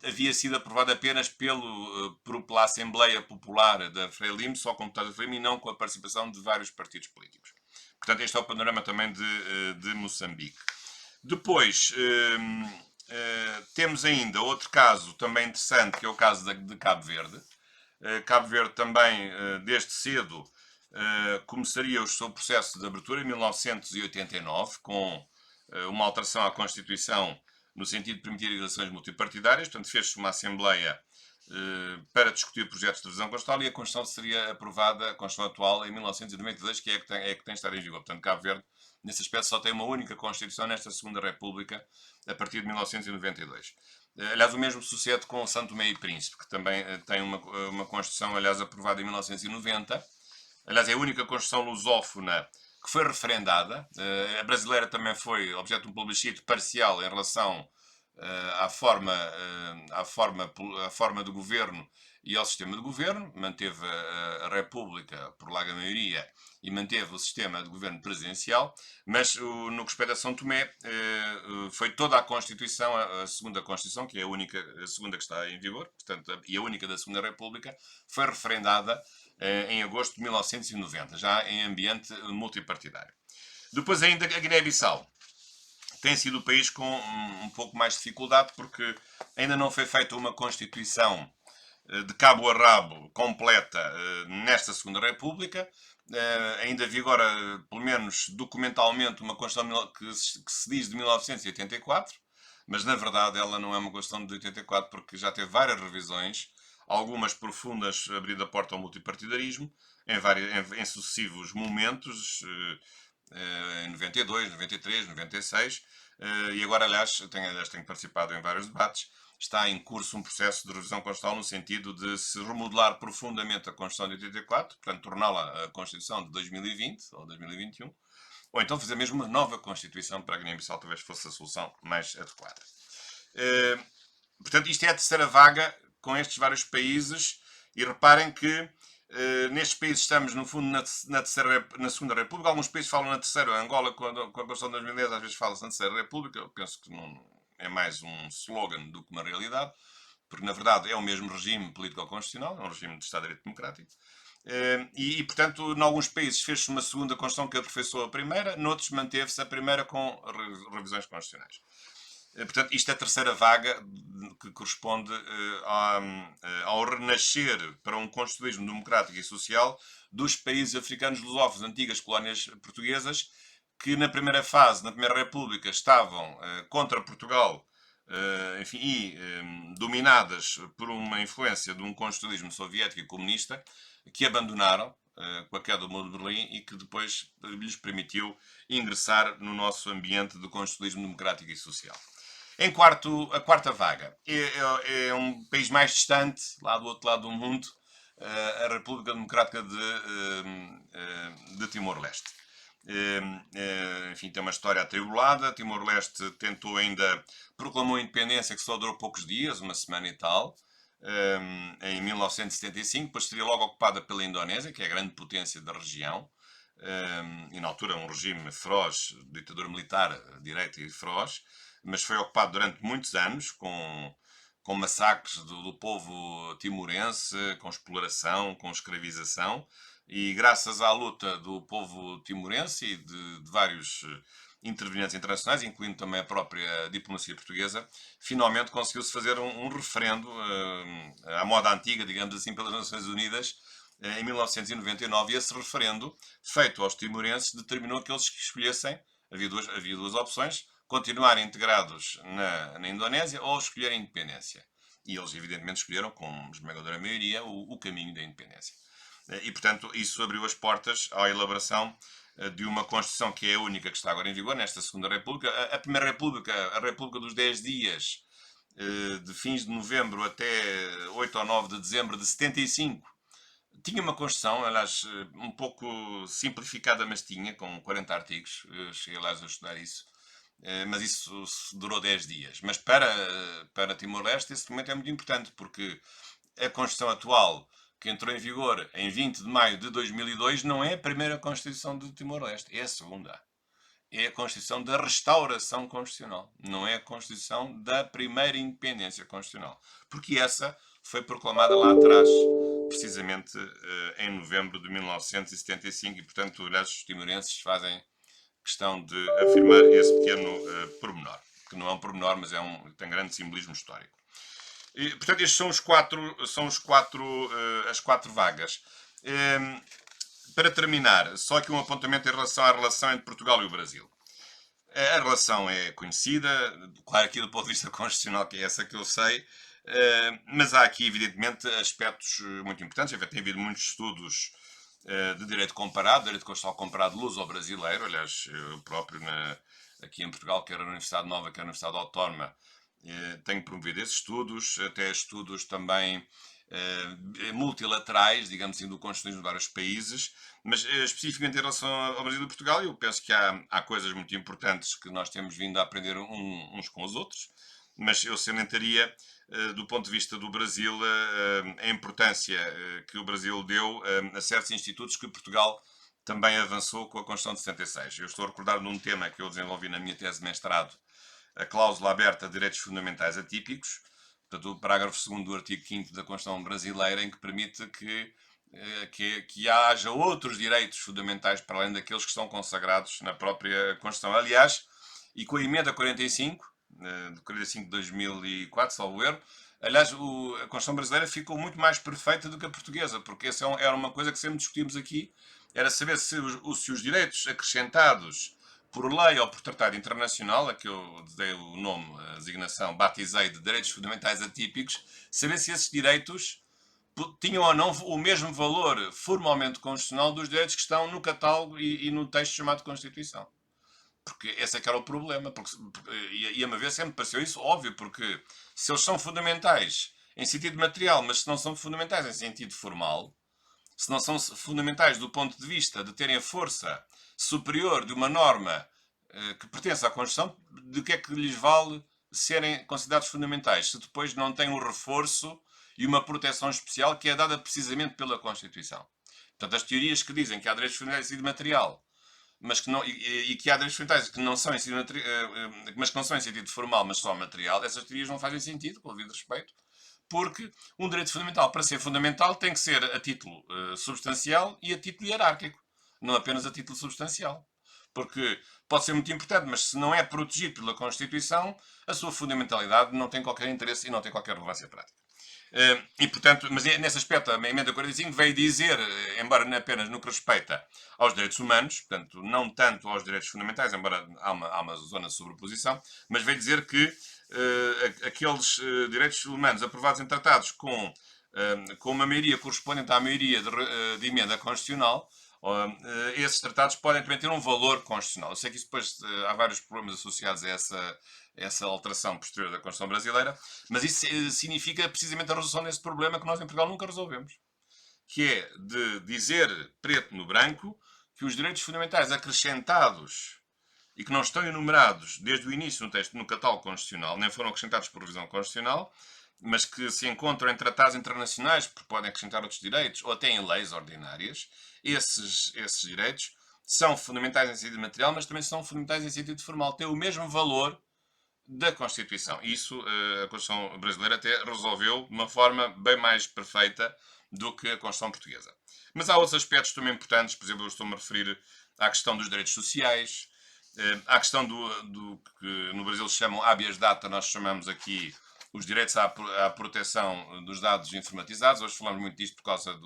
havia sido aprovada apenas pela Assembleia Popular da Frelimo, só com deputados da Frelimo, e não com a participação de vários partidos políticos. Portanto, este é o panorama também de Moçambique. Depois, temos ainda outro caso também interessante, que é o caso de Cabo Verde. Cabo Verde também, desde cedo, começaria o seu processo de abertura em 1989, com uma alteração à Constituição no sentido de permitir eleições multipartidárias. Portanto, fez-se uma Assembleia para discutir projetos de revisão constitucional e a Constituição seria aprovada, a Constituição atual, em 1992, que é que tem estado em vigor. Portanto, Cabo Verde, nesse aspecto, só tem uma única Constituição nesta Segunda República, a partir de 1992. Aliás, o mesmo sucede com São Tomé e Príncipe, que também tem uma Constituição, aliás, aprovada em 1990. Aliás, é a única Constituição lusófona que foi referendada. A brasileira também foi objeto de um plebiscito parcial em relação à forma de governo e ao sistema de governo. Manteve a República por larga maioria e manteve o sistema de governo presidencial, mas no que respeita a São Tomé, foi toda a Constituição, a segunda Constituição, que é a segunda que está em vigor, portanto, e a única da Segunda República, foi referendada em agosto de 1990, já em ambiente multipartidário. Depois ainda a Guiné-Bissau tem sido o país com um pouco mais de dificuldade, porque ainda não foi feita uma Constituição de cabo a rabo completa nesta Segunda República. Ainda vigora, pelo menos documentalmente, uma Constituição que se diz de 1984, mas na verdade ela não é uma Constituição de 84, porque já teve várias revisões, algumas profundas, abrindo a porta ao multipartidarismo, em sucessivos momentos, em 92, 93, 96, e agora, aliás, tenho participado em vários debates. Está em curso um processo de revisão constitucional no sentido de se remodelar profundamente a Constituição de 84, portanto, torná-la a Constituição de 2020 ou 2021, ou então fazer mesmo uma nova Constituição para a Guiné-Bissau, talvez fosse a solução mais adequada. Portanto, isto é a terceira vaga com estes vários países, e reparem que nestes países estamos, no fundo, na Segunda República. Alguns países falam na Terceira. A Angola, com a Constituição de 2010, às vezes fala-se na Terceira República. Eu penso que não é mais um slogan do que uma realidade, porque, na verdade, é o mesmo regime político-constitucional, é um regime de Estado de Direito Democrático. Portanto, em alguns países fez-se uma segunda Constituição que aperfeiçoou a primeira, noutros manteve-se a primeira com revisões constitucionais. Portanto, isto é a terceira vaga que corresponde ao renascer para um constitucionalismo democrático e social dos países africanos lusófonos, antigas colónias portuguesas, que na primeira fase, na Primeira República, estavam contra Portugal, enfim, e dominadas por uma influência de um constitucionalismo soviético e comunista, que abandonaram com a queda do Muro de Berlim e que depois lhes permitiu ingressar no nosso ambiente de constitucionalismo democrático e social. A quarta vaga é um país mais distante, lá do outro lado do mundo, a República Democrática de Timor-Leste. Enfim, tem uma história atribulada. Timor-Leste proclamou a independência, que só durou poucos dias, uma semana e tal, em 1975, depois seria logo ocupada pela Indonésia, que é a grande potência da região, e na altura um regime feroz, ditadura militar, direita e feroz, mas foi ocupado durante muitos anos, com massacres do povo timorense, com exploração, com escravização, e graças à luta do povo timorense e de vários intervenientes internacionais, incluindo também a própria diplomacia portuguesa, finalmente conseguiu-se fazer um referendo à moda antiga, digamos assim, pelas Nações Unidas, em 1999, e esse referendo, feito aos timorenses, determinou que eles escolhessem, havia duas opções: continuarem integrados na Indonésia ou escolher a independência. E eles, evidentemente, escolheram, com esmagadora maioria, o caminho da independência. E, portanto, isso abriu as portas à elaboração de uma Constituição que é a única que está agora em vigor, nesta Segunda República. A Primeira República, a República dos 10 dias, de fins de novembro até 8 ou 9 de dezembro de 75, tinha uma Constituição, aliás, um pouco simplificada, mas tinha, com 40 artigos. Cheguei, aliás, a estudar isso. Mas isso durou 10 dias. Mas para Timor-Leste esse momento é muito importante, porque a Constituição atual, que entrou em vigor em 20 de maio de 2002, não é a primeira Constituição de Timor-Leste, é a segunda. É a Constituição da restauração constitucional, não é a Constituição da primeira independência constitucional, porque essa foi proclamada lá atrás, precisamente em novembro de 1975, e portanto, aliás, os timorenses fazem questão de afirmar esse pequeno pormenor, que não é um pormenor, mas tem grande simbolismo histórico. E, portanto, estes são as quatro vagas. Para terminar, só aqui um apontamento em relação à relação entre Portugal e o Brasil. A relação é conhecida, claro, aqui do ponto de vista constitucional, que é essa que eu sei, mas há aqui, evidentemente, aspectos muito importantes. Tem havido muitos estudos de direito comparado, direito constitucional comparado luso-brasileiro. Aliás, eu próprio, aqui em Portugal, quer a Universidade Nova, quer a Universidade Autónoma, tenho promovido esses estudos, até estudos também multilaterais, digamos assim, do constitucionalismo de vários países, mas especificamente em relação ao Brasil e Portugal, eu penso que há coisas muito importantes que nós temos vindo a aprender uns com os outros, mas eu salientaria, do ponto de vista do Brasil, a importância que o Brasil deu a certos institutos que Portugal também avançou com a Constituição de 76. Eu estou a recordar de um tema que eu desenvolvi na minha tese de mestrado, a cláusula aberta de direitos fundamentais atípicos, portanto, o parágrafo 2º do artigo 5º da Constituição brasileira, em que permite que haja outros direitos fundamentais para além daqueles que estão consagrados na própria Constituição. Aliás, e com a emenda 45, de 45 de 2004, salvo erro, aliás, a Constituição brasileira ficou muito mais perfeita do que a portuguesa, porque essa era uma coisa que sempre discutimos aqui, era saber se os direitos acrescentados por lei ou por tratado internacional, a que eu dei o nome, a designação, batizei de direitos fundamentais atípicos, saber se esses direitos tinham ou não o mesmo valor formalmente constitucional dos direitos que estão no catálogo e no texto chamado Constituição. Porque esse é que era o problema. E a meu ver sempre pareceu isso óbvio, porque se eles são fundamentais em sentido material, mas se não são fundamentais em sentido formal, se não são fundamentais do ponto de vista de terem a força superior de uma norma que pertence à Constituição, de que é que lhes vale serem considerados fundamentais, se depois não têm um reforço e uma proteção especial que é dada precisamente pela Constituição. Portanto, as teorias que dizem que há direitos fundamentais em sentido material, mas que não, e que há direitos fundamentais que não são em sentido, mas que não são em sentido formal, mas só material, essas teorias não fazem sentido, com o devido respeito, porque um direito fundamental, para ser fundamental, tem que ser a título substancial e a título hierárquico, não apenas a título substancial. Porque pode ser muito importante, mas se não é protegido pela Constituição, a sua fundamentalidade não tem qualquer interesse e não tem qualquer relevância prática. E, portanto, mas nesse aspecto, a emenda 45 veio dizer, embora apenas no que respeita aos direitos humanos, portanto, não tanto aos direitos fundamentais, embora há uma zona de sobreposição, mas veio dizer que aqueles direitos humanos aprovados em tratados com uma maioria correspondente à maioria de emenda constitucional, esses tratados podem também ter um valor constitucional. Eu sei que isso depois há vários problemas associados a essa alteração posterior da Constituição brasileira, mas isso significa precisamente a resolução desse problema que nós em Portugal nunca resolvemos, que é de dizer preto no branco que os direitos fundamentais acrescentados e que não estão enumerados desde o início no texto no catálogo constitucional, nem foram acrescentados por revisão constitucional, mas que se encontram em tratados internacionais, porque podem acrescentar outros direitos, ou até em leis ordinárias, esses direitos são fundamentais em sentido material, mas também são fundamentais em sentido formal, têm o mesmo valor da Constituição. Isso a Constituição brasileira até resolveu de uma forma bem mais perfeita do que a Constituição portuguesa. Mas há outros aspectos também importantes, por exemplo, eu estou-me a referir à questão dos direitos sociais, à questão do que no Brasil se chamam habeas data, nós chamamos aqui os direitos à proteção dos dados informatizados. Hoje falamos muito disto por causa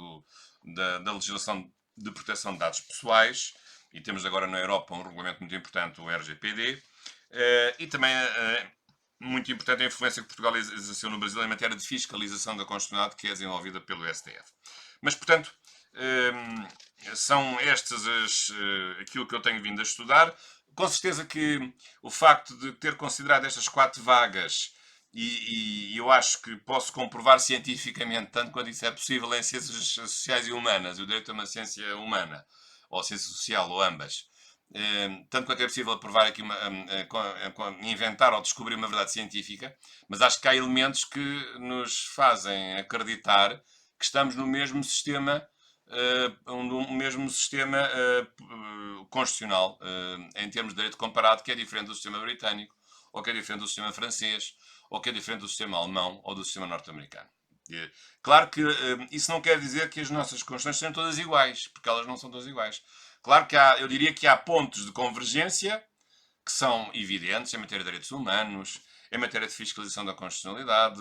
da legislação de proteção de dados pessoais, e temos agora na Europa um regulamento muito importante, o RGPD, e também muito importante a influência que Portugal exerceu no Brasil em matéria de fiscalização da constitucionalidade, que é desenvolvida pelo STF. Mas, portanto, são estas aquilo que eu tenho vindo a estudar. Com certeza que o facto de ter considerado estas 4 vagas, e eu acho que posso comprovar cientificamente, tanto quanto isso é possível, em ciências sociais e humanas, o direito é uma ciência humana, ou ciência social, ou ambas, tanto quanto é possível provar aqui, inventar ou descobrir uma verdade científica, mas acho que há elementos que nos fazem acreditar que estamos no mesmo sistema, constitucional, em termos de direito comparado, que é diferente do sistema britânico, ou que é diferente do sistema francês, ou que é diferente do sistema alemão ou do sistema norte-americano. Claro que isso não quer dizer que as nossas constituições sejam todas iguais, porque elas não são todas iguais. Claro que eu diria que há pontos de convergência que são evidentes em matéria de direitos humanos, em matéria de fiscalização da constitucionalidade,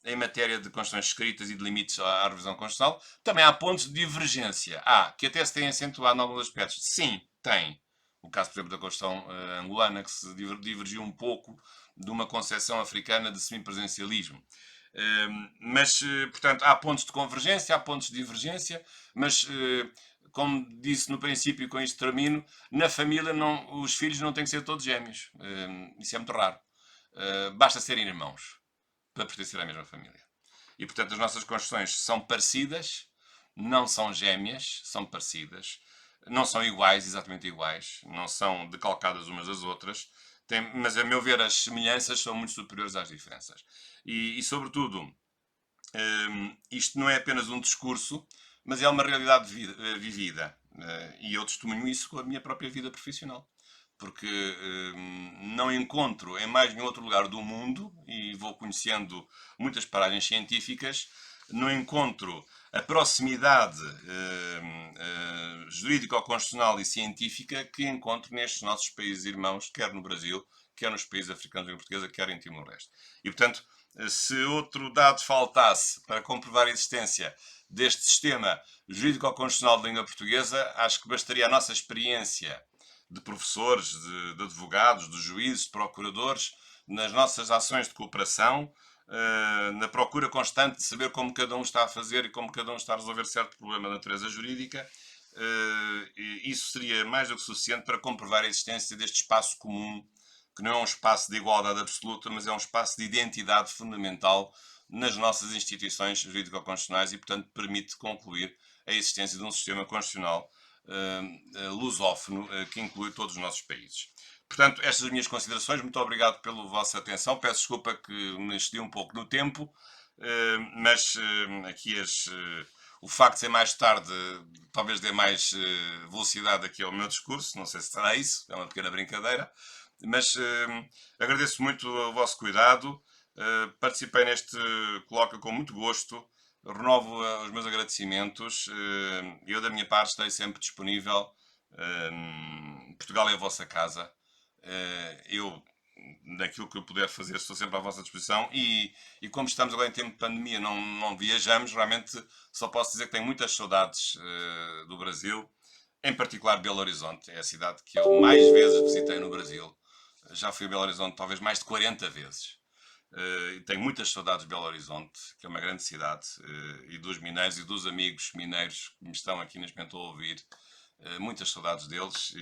em matéria de constituições escritas e de limites à revisão constitucional. Também há pontos de divergência. Que até se têm acentuado em alguns aspectos. Sim, tem. O caso, por exemplo, da Constituição angolana, que se divergiu um pouco de uma concepção africana de semipresencialismo. Mas, portanto, há pontos de convergência, há pontos de divergência, mas, como disse no princípio e com isto termino, na família os filhos não têm que ser todos gêmeos. Isso é muito raro. Basta serem irmãos para pertencer à mesma família. E, portanto, as nossas constituições são parecidas, não são gêmeas, são parecidas, não são iguais, exatamente iguais, não são decalcadas umas das outras, mas, a meu ver, as semelhanças são muito superiores às diferenças. E sobretudo, isto não é apenas um discurso, mas é uma realidade vivida. E eu testemunho isso com a minha própria vida profissional. Porque não encontro em mais nenhum outro lugar do mundo, e vou conhecendo muitas paragens científicas, não encontro a proximidade jurídico-constitucional e científica que encontro nestes nossos países irmãos, quer no Brasil, quer nos países africanos de língua portuguesa, quer em Timor-Leste. E, portanto, se outro dado faltasse para comprovar a existência deste sistema jurídico-constitucional de língua portuguesa, acho que bastaria a nossa experiência de professores, de advogados, de juízes, de procuradores, nas nossas ações de cooperação, na procura constante de saber como cada um está a fazer e como cada um está a resolver certo problema de natureza jurídica. Isso seria mais do que suficiente para comprovar a existência deste espaço comum, que não é um espaço de igualdade absoluta, mas é um espaço de identidade fundamental nas nossas instituições jurídico-constitucionais e, portanto, permite concluir a existência de um sistema constitucional lusófono que inclui todos os nossos países. Portanto, estas as minhas considerações. Muito obrigado pela vossa atenção. Peço desculpa que me excedi um pouco no tempo, mas aqui o facto de ser mais tarde talvez dê mais velocidade aqui ao meu discurso. Não sei se será isso, é uma pequena brincadeira. Mas agradeço muito o vosso cuidado. Participei neste colóquio com muito gosto. Renovo os meus agradecimentos. Eu, da minha parte, estarei sempre disponível. Portugal é a vossa casa. Eu, daquilo que eu puder fazer, estou sempre à vossa disposição. E como estamos agora em tempo de pandemia, não viajamos, realmente só posso dizer que tenho muitas saudades do Brasil, em particular Belo Horizonte. É a cidade que eu mais vezes visitei no Brasil. Já fui a Belo Horizonte talvez mais de 40 vezes. Tenho muitas saudades de Belo Horizonte, que é uma grande cidade, e dos mineiros e dos amigos mineiros que me estão aqui neste momento a ouvir. Muitas saudades deles,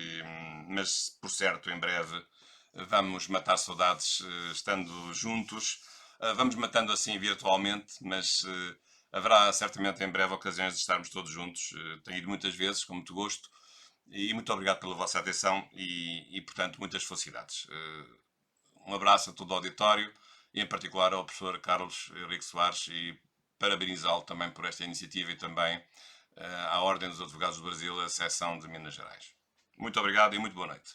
mas por certo, em breve vamos matar saudades estando juntos. Vamos matando assim virtualmente, mas haverá certamente em breve ocasiões de estarmos todos juntos. Tenho ido muitas vezes, com muito gosto, e muito obrigado pela vossa atenção e portanto, muitas felicidades. Um abraço a todo o auditório e, em particular, ao professor Carlos Henrique Soares e parabenizá-lo também por esta iniciativa e também à Ordem dos Advogados do Brasil, a seção de Minas Gerais. Muito obrigado e muito boa noite.